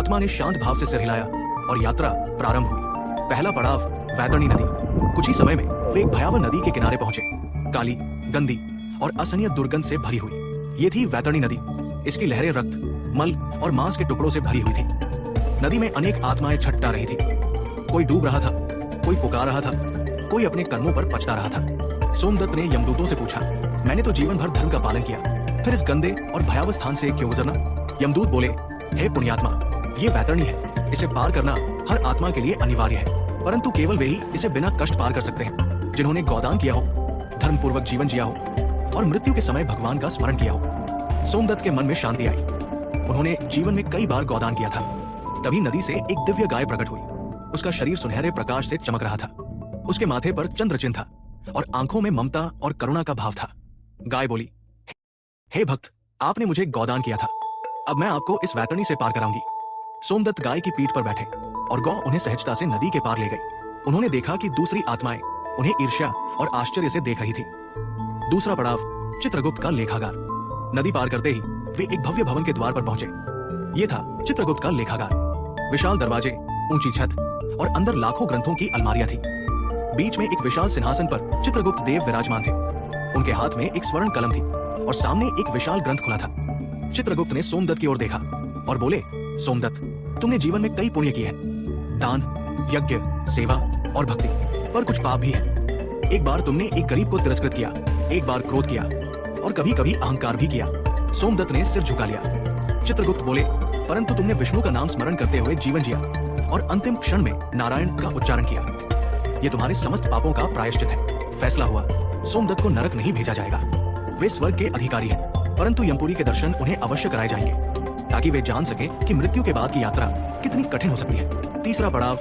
आत्मा ने शांत भाव से सिर हिलाया और यात्रा प्रारंभ हुई। पहला पड़ाव वैतरणी नदी। कुछ ही समय में वे एक भयावह नदी के किनारे पहुंचे, काली, गंदी और असहनीय दुर्गंध से भरी हुई। ये थी वैतरणी नदी। इसकी लहरें रक्त, मल और मांस के टुकड़ों से भरी हुई थी। नदी में अनेक आत्माएं छटपटा रही थी। कोई डूब रहा था, कोई पुकार रहा था, कोई अपने कर्मों पर पछता रहा था। सोमदत्त ने यमदूतों से पूछा, मैंने तो जीवन भर धर्म का पालन किया, फिर इस गंदे और भयावह स्थान से क्यों गुजरना? यमदूत बोले, हे पुण्यात्मा, ये वैतरणी है। इसे पार करना हर आत्मा के लिए अनिवार्य है, परंतु केवल वे ही इसे बिना कष्ट पार कर सकते हैं, जिन्होंने गोदान किया हो, धर्म पूर्वक जीवन जिया हो और मृत्यु के समय भगवान का स्मरण किया हो। सोमदत्त के मन में शांति आई। उन्होंने जीवन में कई बार गोदान किया था। तभी नदी से एक दिव्य गाय प्रकट हुई। उसका शरीर सुनहरे प्रकाश से चमक रहा था। उसके माथे पर चंद्र चिन्ह था और आंखों में ममता और करुणा का भाव था। गाय बोली, हे भक्त, आपने मुझे गोदान किया था, अब मैं आपको इस वैतरणी से पार कराऊंगी। सोमदत्त गाय की पीठ पर बैठे और गौ उन्हें सहजता से नदी के पार ले गई। उन्होंने देखा कि दूसरी आत्माएं उन्हें ईर्ष्या और आश्चर्य से देख रही थी। दूसरा पड़ाव चित्रगुप्त का लेखागार। नदी पार करते ही वे एक भव्य भवन के द्वार पर पहुंचे। ये था चित्रगुप्त का लेखागार। विशाल दरवाजे, ऊंची छत और अंदर लाखों ग्रंथों की अलमारियां थी। बीच में एक विशाल सिंहासन पर चित्रगुप्त देव विराजमान थे। उनके हाथ में एक स्वर्ण कलम थी और सामने एक विशाल ग्रंथ खुला था। चित्रगुप्त ने सोमदत्त की ओर देखा और बोले, सोमदत्त, तुमने जीवन में कई पुण्य किए हैं, दान, यज्ञ, सेवा और भक्ति, पर कुछ पाप भी है। एक बार तुमने एक गरीब को तिरस्कृत किया, एक बार क्रोध किया और कभी कभी अहंकार भी किया। सोमदत्त ने सिर झुका लिया। चित्रगुप्त बोले, परंतु तुमने विष्णु का नाम स्मरण करते हुए जीवन जिया और अंतिम क्षण में नारायण का उच्चारण किया। ये तुम्हारे समस्त पापों का प्रायश्चित है। फैसला हुआ, सोमदत्त को नरक नहीं भेजा जाएगा। वे स्वर्ग के अधिकारी हैं, परंतु यमपुरी के दर्शन उन्हें अवश्य कराए जाएंगे, ताकि वे जान सके कि मृत्यु के बाद की यात्रा कितनी कठिन हो सकती है। तीसरा पड़ाव